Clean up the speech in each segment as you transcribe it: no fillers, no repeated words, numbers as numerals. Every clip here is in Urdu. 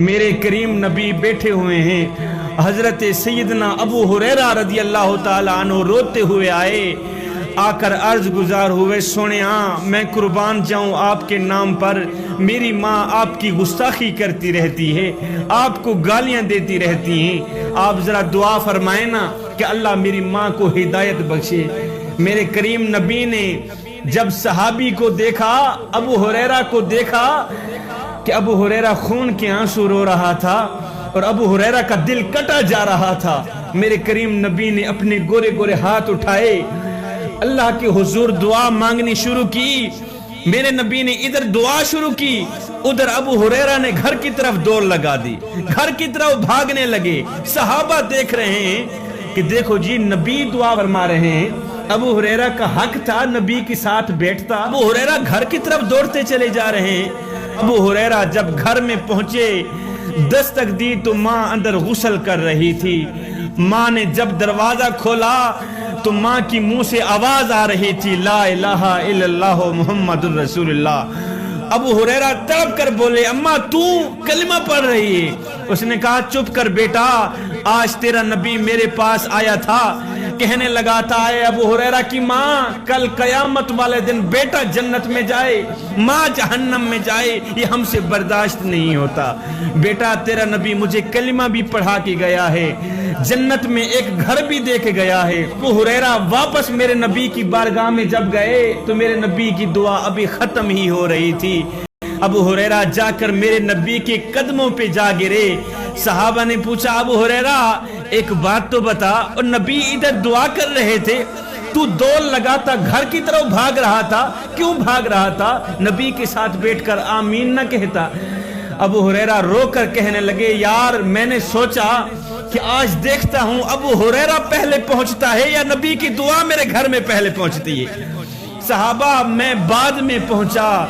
میرے کریم نبی بیٹھے ہوئے ہیں. حضرت سیدنا ابو ہریرہ رضی اللہ تعالیٰ عنہ روتے ہوئے آئے, آ کر عرض گزار ہوئے, سونے میں قربان جاؤں آپ کے نام پر, میری ماں آپ کی گستاخی کرتی رہتی ہے, آپ کو گالیاں دیتی رہتی ہیں, آپ ذرا دعا فرمائیں نا کہ اللہ میری ماں کو ہدایت بخشے. میرے کریم نبی نے جب صحابی کو دیکھا, ابو ہریرہ کو دیکھا کہ ابو ہریرہ خون کے آنسو رو رہا تھا اور ابو ہریرہ کا دل کٹا جا رہا تھا, میرے کریم نبی نے اپنے گورے گورے ہاتھ اٹھائے, اللہ کے حضور دعا مانگنی شروع کی. میرے نبی نے ادھر دعا شروع کی, ادھر ابو ہریرہ نے گھر کی طرف دوڑ لگا دی, گھر کی طرف بھاگنے لگے. صحابہ دیکھ رہے ہیں کہ دیکھو جی نبی دعا فرما رہے ہیں. ابو ہریرہ کا حق تھا نبی کے ساتھ بیٹھتا, ابو ہریرہ گھر کی طرف دوڑتے چلے جا رہے ہیں. ابو ہریرہ جب گھر میں پہنچے, دستک دی تو ماں اندر غسل کر رہی تھی. ماں نے جب دروازہ کھولا تو ماں کی منہ سے آواز آ رہی تھی, لا الہ الا اللہ محمد الرسول اللہ. ابو ہریرہ تڑپ کر بولے, اماں تو کلمہ پڑھ رہی ہے. اس نے کہا چپ کر بیٹا, آج تیرا نبی میرے پاس آیا تھا, کہنے لگا تھا اے ابو ہریرہ کی ماں, کل قیامت والے دن بیٹا جنت میں جائے, ماں جہنم میں جائے, یہ ہم سے برداشت نہیں ہوتا. بیٹا تیرا نبی مجھے کلمہ بھی پڑھا کے گیا ہے, جنت میں ایک گھر بھی دے کے گیا ہے. ابو ہریرہ واپس میرے نبی کی بارگاہ میں جب گئے تو میرے نبی کی دعا ابھی ختم ہی ہو رہی تھی. ابو ہریرہ جا کر میرے نبی کے قدموں پہ جا گرے. صحابہ نے پوچھا, ابو ہریرہ ایک بات تو بتا, اور نبی ادھر دعا کر رہے تھے, تو دوڑ لگا تھا, گھر کی طرف بھاگ رہا تھا, کیوں بھاگ رہا تھا؟ نبی کے ساتھ بیٹھ کر آمین نہ کہتا. ابو ہریرہ رو کر کہنے لگے, یار میں نے سوچا کہ آج دیکھتا ہوں ابو ہریرہ پہلے پہنچتا ہے یا نبی کی دعا میرے گھر میں پہلے پہنچتی ہے. صحابہ میں بعد میں پہنچا,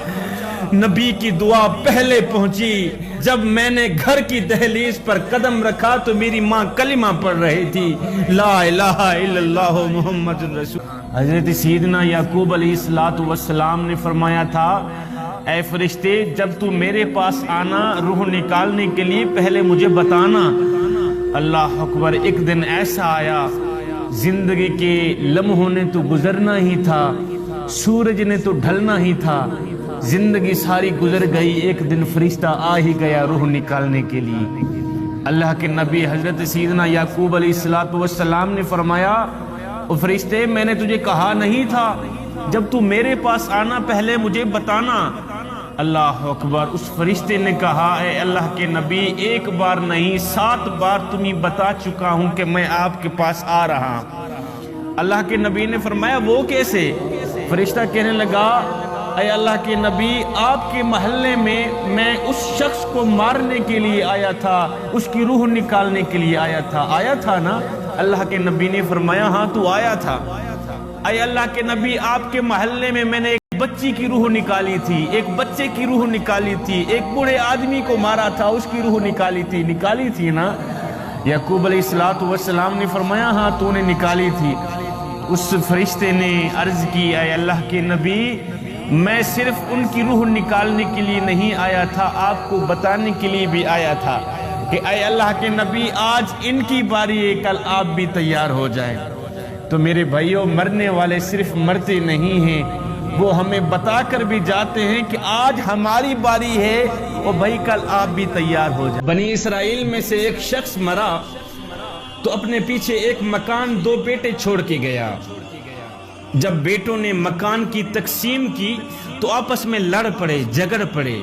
نبی کی دعا پہلے پہنچی. جب میں نے گھر کی دہلیز پر قدم رکھا تو میری ماں کلمہ پڑھ رہی تھی, لا الہ الا اللہ محمد الرسول. حضرت سیدنا یعقوب علیہ السلام نے فرمایا تھا, اے فرشتے جب تو میرے پاس آنا روح نکالنے کے لیے پہلے مجھے بتانا. اللہ اکبر. ایک دن ایسا آیا, زندگی کے لمحوں نے تو گزرنا ہی تھا, سورج نے تو ڈھلنا ہی تھا, زندگی ساری گزر گئی, ایک دن فرشتہ آ ہی گیا روح نکالنے کے لیے. اللہ کے نبی حضرت سیدنا یعقوب علیہ السلام نے فرمایا, او فرشتے میں نے تجھے کہا نہیں تھا جب تو میرے پاس آنا پہلے مجھے بتانا. اللہ اکبر. اس فرشتے نے کہا, اے اللہ کے نبی ایک بار نہیں 7 بار تمہیں بتا چکا ہوں کہ میں آپ کے پاس آ رہا. اللہ کے نبی نے فرمایا وہ کیسے؟ فرشتہ کہنے لگا, اے اللہ کے نبی آپ کے محلے میں اس شخص کو مارنے کے لیے آیا تھا, اس کی روح نکالنے کے لیے آیا تھا. آیا تھا نا؟ اللہ کے نبی نے فرمایا ہاں تو آیا تھا. اے اللہ کے نبی آپ کے محلے میں نے ایک بچی کی روح نکالی تھی, ایک بچے کی روح نکالی تھی, ایک بوڑھے آدمی کو مارا تھا اس کی روح نکالی تھی نا؟ یعقوب علیہ السلام نے فرمایا ہاں تو نے نکالی تھی. اس فرشتے نے عرض کی, اے اللہ کے نبی میں صرف ان کی روح نکالنے کے لیے نہیں آیا تھا, آپ کو بتانے کے لیے بھی آیا تھا کہ اے اللہ کے نبی آج ان کی باری ہے, کل آپ بھی تیار ہو جائیں. تو میرے بھائیوں مرنے والے صرف مرتے نہیں ہیں, وہ ہمیں بتا کر بھی جاتے ہیں کہ آج ہماری باری ہے اور بھائی کل آپ بھی تیار ہو جائیں. بنی اسرائیل میں سے ایک شخص مرا تو اپنے پیچھے ایک مکان 2 بیٹے چھوڑ کے گیا. جب بیٹوں نے مکان کی تقسیم کی تو آپس میں لڑ پڑے, جھگڑ پڑے,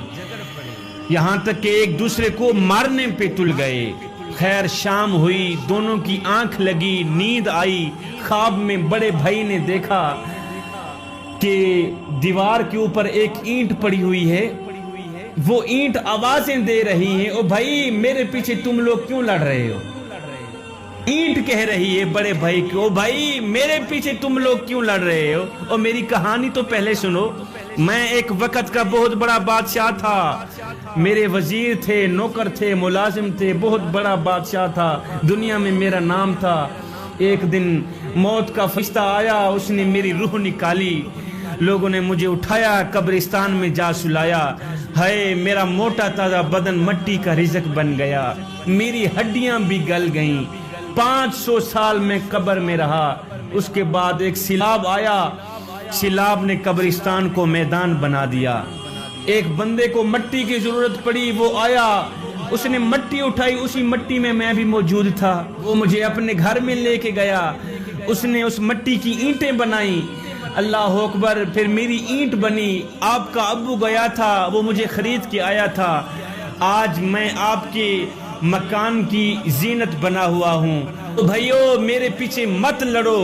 یہاں تک کہ ایک دوسرے کو مارنے پہ تل گئے. خیر شام ہوئی, دونوں کی آنکھ لگی, نیند آئی. خواب میں بڑے بھائی نے دیکھا کہ دیوار کے اوپر ایک اینٹ پڑی ہوئی ہے, وہ اینٹ آوازیں دے رہی ہیں, او بھائی میرے پیچھے تم لوگ کیوں لڑ رہے ہو؟ اینٹ کہہ رہی ہے بڑے بھائی کو, بھائی میرے پیچھے تم لوگ کیوں لڑ رہے ہو؟ اور میری کہانی تو پہلے سنو. میں ایک وقت کا بہت بڑا بادشاہ تھا, میرے وزیر تھے, نوکر تھے, ملازم تھے, بہت بڑا بادشاہ تھا, دنیا میں میرا نام تھا. ایک دن موت کا فرشتہ آیا, اس نے میری روح نکالی. لوگوں نے مجھے اٹھایا قبرستان میں جا سلایا، ہائے میرا موٹا تازہ بدن مٹی کا رزق بن گیا، میری ہڈیاں بھی گل گئیں، 500 سال میں قبر میں رہا۔ اس کے بعد ایک سیلاب آیا، سیلاب نے قبرستان کو میدان بنا دیا۔ ایک بندے کو مٹی کی ضرورت پڑی، وہ آیا، اس نے مٹی اٹھائی، اسی مٹی میں میں بھی موجود تھا، وہ مجھے اپنے گھر میں لے کے گیا، اس نے اس مٹی کی اینٹیں بنائیں، اللہ اکبر، پھر میری اینٹ بنی۔ آپ کا ابو گیا تھا، وہ مجھے خرید کے آیا تھا، آج میں آپ کے مکان کی زینت بنا ہوا ہوں۔ تو بھائیو میرے پیچھے مت لڑو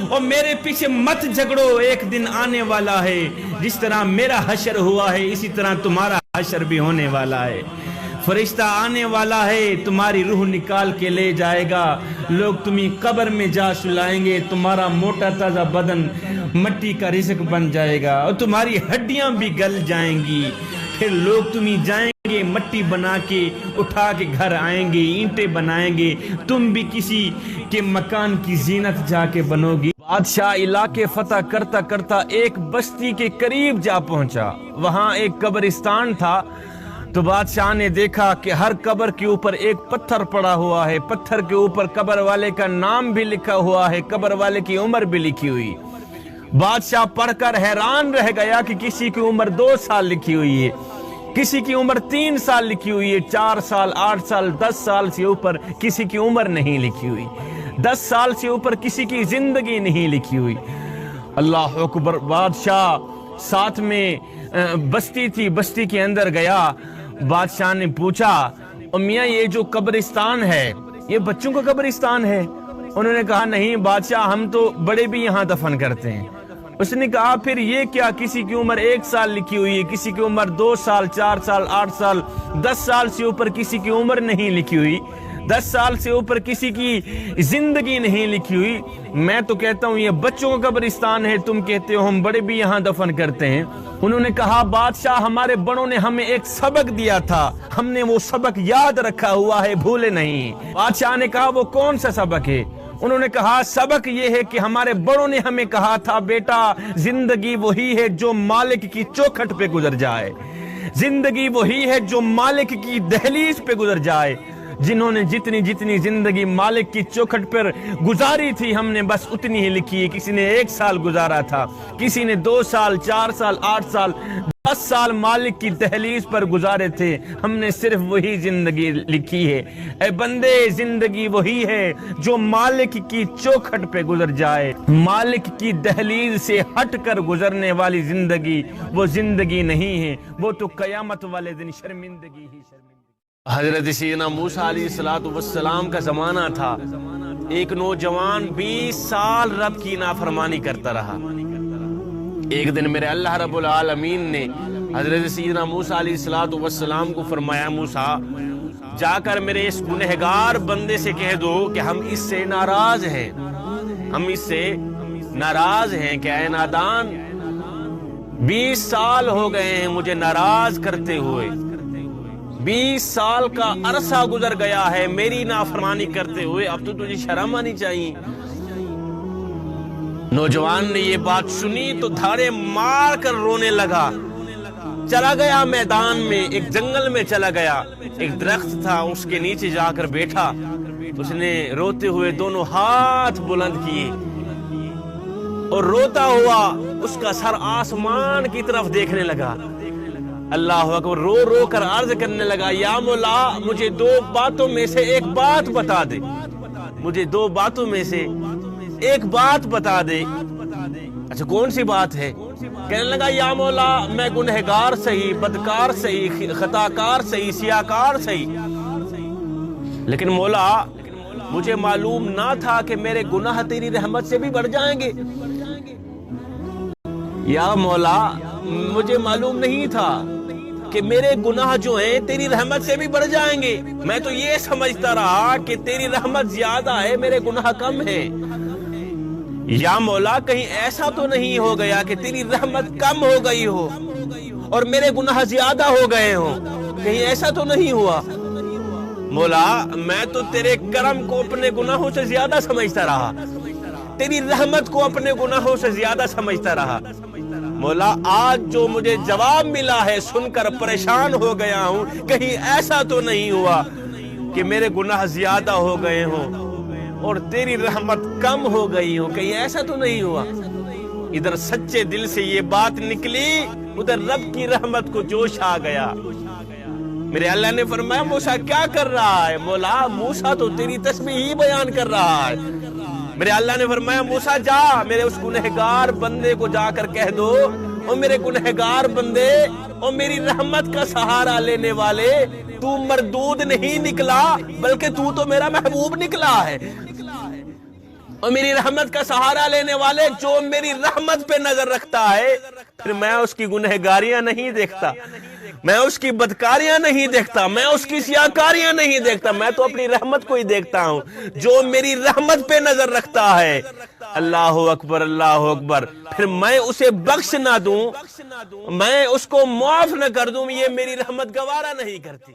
اور میرے پیچھے مت جھگڑو، ایک دن آنے والا ہے جس طرح میرا حشر ہوا ہے اسی طرح تمہارا حشر بھی ہونے والا ہے۔ فرشتہ آنے والا ہے، تمہاری روح نکال کے لے جائے گا، لوگ تمہیں قبر میں جا سلائیں گے، تمہارا موٹا تازہ بدن مٹی کا رزق بن جائے گا اور تمہاری ہڈیاں بھی گل جائیں گی، پھر لوگ تمہیں جائیں گے مٹی بنا کے اٹھا کے گھر آئیں گے، اینٹیں بنائیں گے، تم بھی کسی کے مکان کی زینت جا کے بنو گی۔ بادشاہ علاقے فتح کرتا کرتا ایک بستی کے قریب جا پہنچا، وہاں ایک قبرستان تھا، تو بادشاہ نے دیکھا کہ ہر قبر کے اوپر ایک پتھر پڑا ہوا ہے، پتھر کے اوپر قبر والے کا نام بھی لکھا ہوا ہے، قبر والے کی عمر بھی لکھی ہوئی۔ بادشاہ پڑھ کر حیران رہ گیا کہ کسی کی عمر 2 سال لکھی ہوئی ہے، کسی کی عمر 3 سال لکھی ہوئی ہے، 4 سال 8 سال 10 سال سے اوپر کسی کی عمر نہیں لکھی ہوئی، 10 سال سے اوپر کسی کی زندگی نہیں لکھی ہوئی۔ اللہ اکبر۔ بادشاہ ساتھ میں بستی تھی، بستی کے اندر گیا، بادشاہ نے پوچھا میاں یہ جو قبرستان ہے یہ بچوں کا قبرستان ہے؟ انہوں نے کہا نہیں بادشاہ، ہم تو بڑے بھی یہاں دفن کرتے ہیں۔ اس نے کہا پھر یہ کیا، کسی کی عمر 1 سال لکھی ہوئی ہے، کسی کی عمر 2 سال 4 سال 8 سال 10 سال سے اوپر کسی کی عمر نہیں لکھی ہوئی، 10 سال سے اوپر کسی کی زندگی نہیں لکھی ہوئی۔ میں تو کہتا ہوں یہ بچوں کا قبرستان ہے، تم کہتے ہو ہم بڑے بھی یہاں دفن کرتے ہیں۔ انہوں نے کہا بادشاہ ہمارے بڑوں نے ہمیں ایک سبق دیا تھا، ہم نے وہ سبق یاد رکھا ہوا ہے، بھولے نہیں۔ بادشاہ نے کہا وہ کون سا سبق ہے؟ انہوں نے کہا سبق یہ ہے کہ ہمارے بڑوں نے ہمیں کہا تھا بیٹا زندگی وہی ہے جو مالک کی چوکھٹ پہ گزر جائے، زندگی وہی ہے جو مالک کی دہلیز پہ گزر جائے۔ جنہوں نے جتنی زندگی مالک کی چوکھٹ پر گزاری تھی ہم نے بس اتنی ہی لکھی ہے، کسی نے 1 سال گزارا تھا، کسی نے 2 سال 4 سال 8 سال 10 سال مالک کی دہلیز پر گزارے تھے، ہم نے صرف وہی زندگی لکھی ہے۔ اے بندے زندگی وہی ہے جو مالک کی چوکھٹ پہ گزر جائے، مالک کی دہلیز سے ہٹ کر گزرنے والی زندگی وہ زندگی نہیں ہے، وہ تو قیامت والے دن شرمندگی ہی شرمندگی۔ حضرت سیدنا موسیٰ علیہ السلام کا زمانہ تھا، ایک نوجوان 20 سال رب کی نافرمانی کرتا رہا۔ ایک دن میرے اللہ رب العالمین نے حضرت سیدنا موسیٰ علیہ السلام کو فرمایا موسیٰ جا کر میرے اس گنہگار بندے سے کہہ دو کہ ہم اس سے ناراض ہیں، ہم اس سے ناراض ہیں کہ اے نادان 20 سال ہو گئے ہیں مجھے ناراض کرتے ہوئے، 20 سال کا عرصہ گزر گیا ہے میری نافرمانی کرتے ہوئے، اب تو تجھے شرم آنی چاہیے۔ نوجوان نے یہ بات سنی تو دھاڑے مار کر رونے لگا، چلا گیا میدان میں، ایک جنگل میں چلا گیا، ایک درخت تھا اس کے نیچے جا کر بیٹھا، اس نے روتے ہوئے دونوں ہاتھ بلند کیے اور روتا ہوا اس کا سر آسمان کی طرف دیکھنے لگا۔ اللہ اکبر، رو رو کر عرض کرنے لگا یا مولا مجھے 2 باتوں میں سے ایک بات بتا دے، مجھے 2 باتوں میں سے ایک بات بتا دے۔ اچھا کون سی بات ہے؟ کہنے لگا یا مولا میں گنہگار صحیح، بدکار صحیح، خطاکار صحیح، سیاکار صحیح، لیکن مولا مجھے معلوم نہ تھا کہ میرے گناہ تیری رحمت سے بھی بڑھ جائیں گے۔ یا مولا مجھے معلوم نہیں تھا کہ میرے گناہ جو ہیں تیری رحمت سے بھی بڑھ جائیں گے، میں تو یہ سمجھتا رہا کہ تیری رحمت زیادہ ہے میرے گناہ کم ہیں۔ یا مولا کہیں ایسا تو نہیں ہو گیا کہ تیری رحمت کم ہو گئی ہو اور میرے گناہ زیادہ ہو گئے ہوں، کہیں ایسا تو نہیں ہوا؟ مولا میں تو تیرے کرم کو اپنے گناہوں سے زیادہ سمجھتا رہا، تیری رحمت کو اپنے گناہوں سے زیادہ سمجھتا رہا۔ مولا آج جو مجھے جواب ملا ہے سن کر پریشان ہو گیا ہوں، کہیں ایسا تو نہیں ہوا کہ میرے گناہ زیادہ ہو گئے ہوں اور تیری رحمت کم ہو گئی ہوں، کہیں ایسا تو نہیں ہوا۔ ادھر سچے دل سے یہ بات نکلی، ادھر رب کی رحمت کو جوش آ گیا۔ میرے اللہ نے فرمایا موسیٰ کیا کر رہا ہے؟ مولا موسیٰ تو تیری تسبیح ہی بیان کر رہا ہے۔ میرے اللہ نے فرمایا موسیٰ جا میرے اس گنہگار بندے کو جا کر کہہ دو، او میرے گنہگار بندے، او میری رحمت کا سہارا لینے والے، تو مردود نہیں نکلا بلکہ تو میرا محبوب نکلا ہے۔ اور میری رحمت کا سہارا لینے والے، جو میری رحمت پہ نظر رکھتا ہے، پھر میں اس کی گنہگاریاں نہیں دیکھتا، میں اس کی بدکاریاں نہیں دیکھتا، میں اس کی سیاکاریاں نہیں دیکھتا، میں تو اپنی رحمت کو ہی دیکھتا ہوں۔ جو میری رحمت پہ نظر رکھتا ہے، اللہ اکبر اللہ اکبر، پھر میں اسے بخش نہ دوں، میں اس کو معاف نہ کر دوں، یہ میری رحمت گوارا نہیں کرتی۔